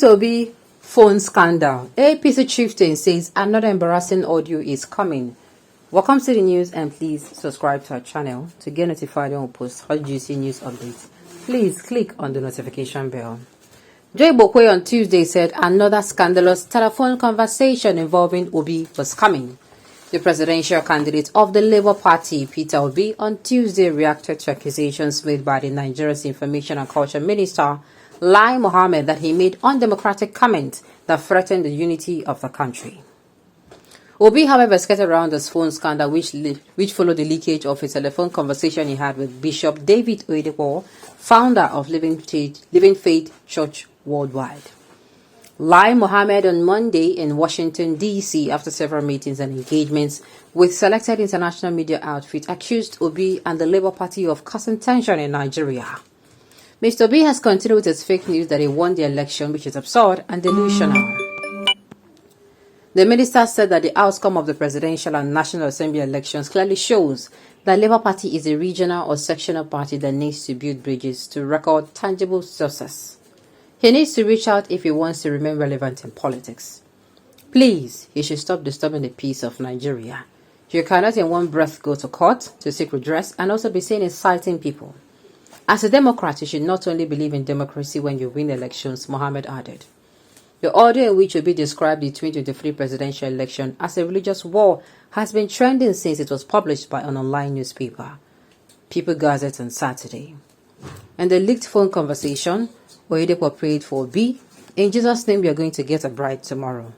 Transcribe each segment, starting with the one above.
Peter Obi phone scandal. APC chieftain says another embarrassing audio is coming. Welcome to the news, and please subscribe to our channel to get notified when we post hot juicy news updates. Please click on the notification bell. Joy Bokwe on Tuesday said another scandalous telephone conversation involving Obi was coming. The presidential candidate of the Labour Party, Peter Obi, on Tuesday reacted to accusations made by the Nigeria's Information and Culture Minister, Lai Mohammed, that he made undemocratic comments that threatened the unity of the country. Obi, however, skirted around this phone scandal which followed the leakage of a telephone conversation he had with Bishop David Oyedepo, founder of Living Faith Church Worldwide. Lai Mohammed on Monday in Washington, D.C., after several meetings and engagements with selected international media outfits, accused Obi and the Labour Party of causing tension in Nigeria. Mr. Obi has continued with his fake news that he won the election, which is absurd and delusional. The minister said that the outcome of the presidential and National Assembly elections clearly shows that Labour Party is a regional or sectional party that needs to build bridges to record tangible success. He needs to reach out if he wants to remain relevant in politics. Please, he should stop disturbing the peace of Nigeria. You cannot in one breath go to court to seek redress and also be seen inciting people. As a Democrat, you should not only believe in democracy when you win elections, Mohammed added. The audio in which Obi described the 2023 presidential election as a religious war has been trending since it was published by an online newspaper, People Gazette, on Saturday. In the leaked phone conversation, Oyedepo prayed for Obi, "In Jesus' name, we are going to get a bride tomorrow."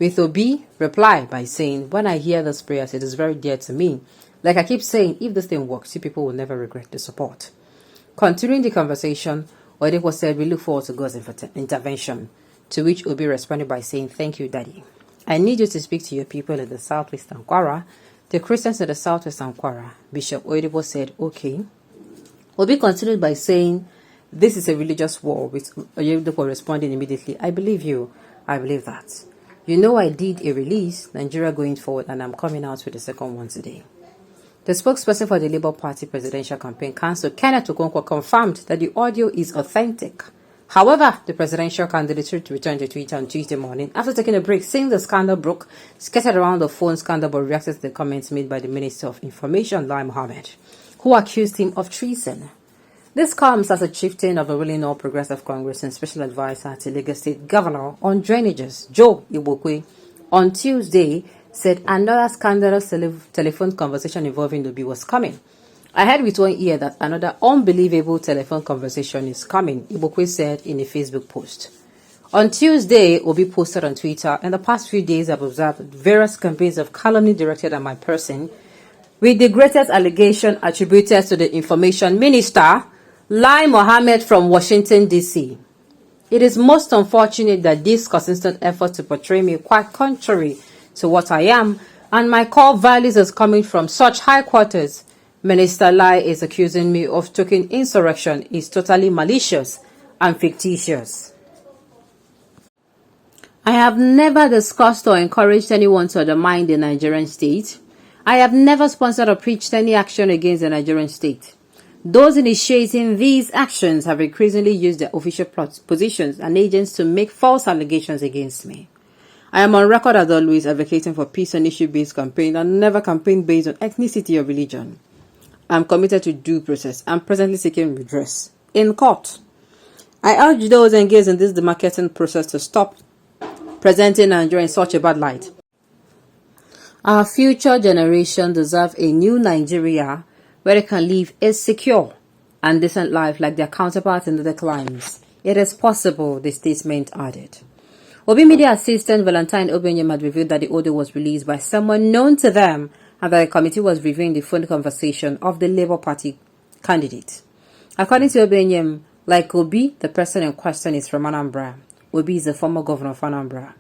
With Obi replied by saying, "When I hear this prayers, it is very dear to me. Like I keep saying, if this thing works, you people will never regret the support." Continuing the conversation, Oyedepo said, "We look forward to God's intervention." To which Obi responded by saying, "Thank you, Daddy. I need you to speak to your people in the southwestern Kwara, the Christians in the southwestern Kwara." Bishop Oyedepo said, "Okay." Obi continued by saying, "This is a religious war," with Oyedepo responding immediately, "I believe you. I believe that. You know I did a release, Nigeria going forward, and I'm coming out with the second one today." The spokesperson for the Labour Party Presidential Campaign Council, Kenneth Okonkwo, confirmed that the audio is authentic. However, the presidential candidate returned to Twitter on Tuesday morning after taking a break, saying the scandal broke, scattered around the phone scandal, but reacted to the comments made by the Minister of Information, Lai Mohammed, who accused him of treason. This comes as a chieftain of the ruling All Progressive Congress and special advisor to Lagos State Governor on drainages, Joe Ibokwe, on Tuesday said another scandalous telephone conversation involving Obi was coming. "I heard with one ear that another unbelievable telephone conversation is coming," Ibokwe said in a Facebook post. On Tuesday, Obi posted on Twitter, "In the past few days, I've observed various campaigns of calumny directed at my person, with the greatest allegation attributed to the Information Minister, Lai Mohammed from Washington, D.C. It is most unfortunate that this consistent effort to portray me quite contrary to what I am and my core values is coming from such high quarters. Minister Lai is accusing me of token insurrection is totally malicious and fictitious. I have never discussed or encouraged anyone to undermine the Nigerian state. I have never sponsored or preached any action against the Nigerian state. Those initiating these actions have increasingly used their official positions and agents to make false allegations against me. I am on record as always advocating for peace and issue-based campaign and never campaign based on ethnicity or religion. I am committed to due process and presently seeking redress in court. I urge those engaged in this demarketing process to stop presenting Nigeria in such a bad light. Our future generation deserve a new Nigeria where they can live a secure and decent life like their counterparts in other climes. It is possible, the statement added. Obi Media Assistant Valentine Obenyem had revealed that the audio was released by someone known to them and that the committee was reviewing the phone conversation of the Labour Party candidate. According to Obenyem, like Obi, the person in question is from Anambra. Obi is the former governor of Anambra.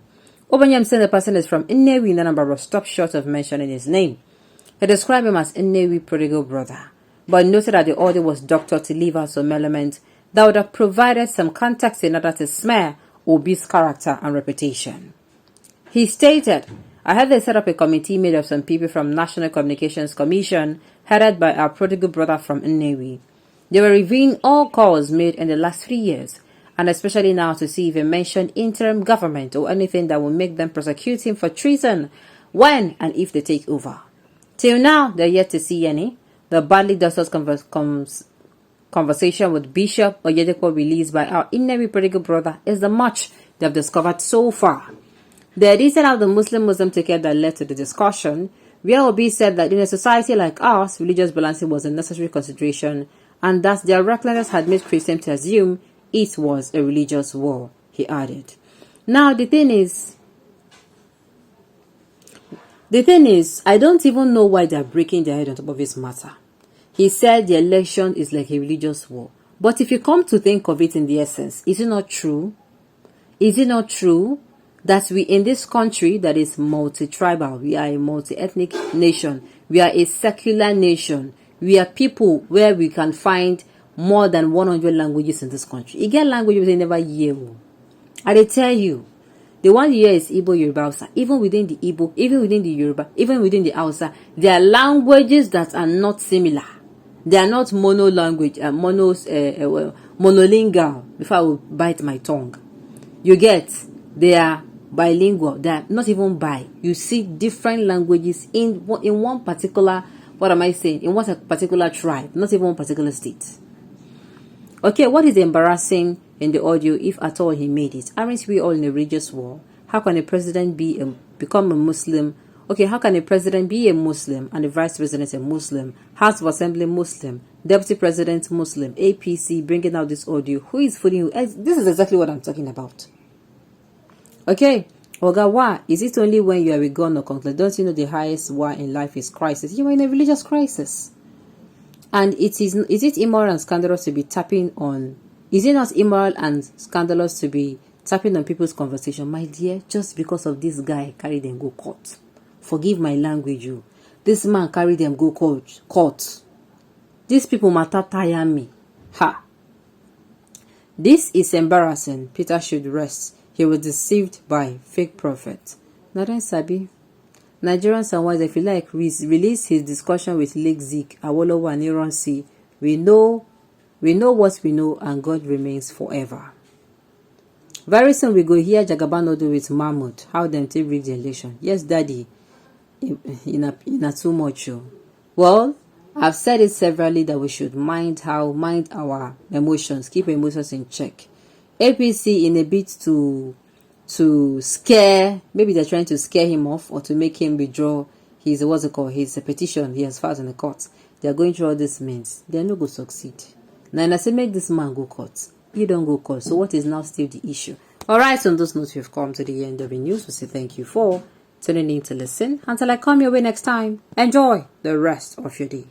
Obenyem said the person is from Nnewi in Anambra, but stopped short of mentioning his name. He described him as Nnewi prodigal brother, but noted that the audio was doctored to leave out some element that would have provided some context in order to smear Obi's character and reputation. He stated, "I had they set up a committee made of some people from National Communications Commission, headed by our prodigal brother from Nnewi. They were reviewing all calls made in the last 3 years and especially now to see if he mentioned interim government or anything that will make them prosecute him for treason when and if they take over. Till now, they're yet to see any. The badly dusted conversation with Bishop Oyedepo released by our inevitable brother is the much they have discovered so far. The detail of the Muslim ticket that led to the discussion, where Obi said that in a society like ours, religious balancing was a necessary consideration, and that their recklessness had made Christians to assume it was a religious war, he added. Now, the thing is, I don't even know why they're breaking their head on top of this matter. He said the election is like a religious war. But if you come to think of it in the essence, is it not true? Is it not true that we in this country that is multi-tribal, we are a multi-ethnic nation, we are a secular nation, we are people where we can find more than 100 languages in this country. You get languages they never hear. I they tell you, the one here is Igbo, Yoruba, Hausa. Even within the Igbo, even within the Yoruba, even within the Hausa, there are languages that are not similar. They are not monolingual. Before I will bite my tongue, you get, they are bilingual. They are not even bi. You see different languages in one particular. What am I saying? In one particular tribe, not even one particular state. Okay, what is embarrassing in the audio, if at all he made it? Aren't we all in a religious war? How can a president become a Muslim? Okay, how can a president be a Muslim and the vice president a Muslim? House of Assembly Muslim, deputy president Muslim, APC bringing out this audio. Who is fooling you? This is exactly what I'm talking about. Okay, Oga, why is it only when you are with God or conclude? Don't you know the highest war in life is crisis? You are in a religious crisis. And is it immoral and scandalous to be tapping on? Is it not immoral and scandalous to be tapping on people's conversation? My dear, just because of this guy carry them go court. Forgive my language, you. This man carry them go court. These people matter tire me. Ha. This is embarrassing. Peter should rest. He was deceived by fake prophet. Naren Sabi. Nigerians and wise, if you like, release his discussion with Lake Zik, Awolowo and Iron C. We know what we know, and God remains forever. Very soon we go hear Jagaban Odo with Mahmoud, how them take rig the election. Yes, daddy. In a too much. Well, I've said it severally that we should mind our emotions, keep emotions in check. APC in a bit to scare, maybe they're trying to scare him off or to make him withdraw his his petition he has filed in the court. They're going through all this means. They're not going to succeed. Now I say make this man go court. You don't go court. So what is now still the issue? Alright, on those notes, we've come to the end of the news. We say thank you for tuning in to listen. Until I come your way next time, enjoy the rest of your day.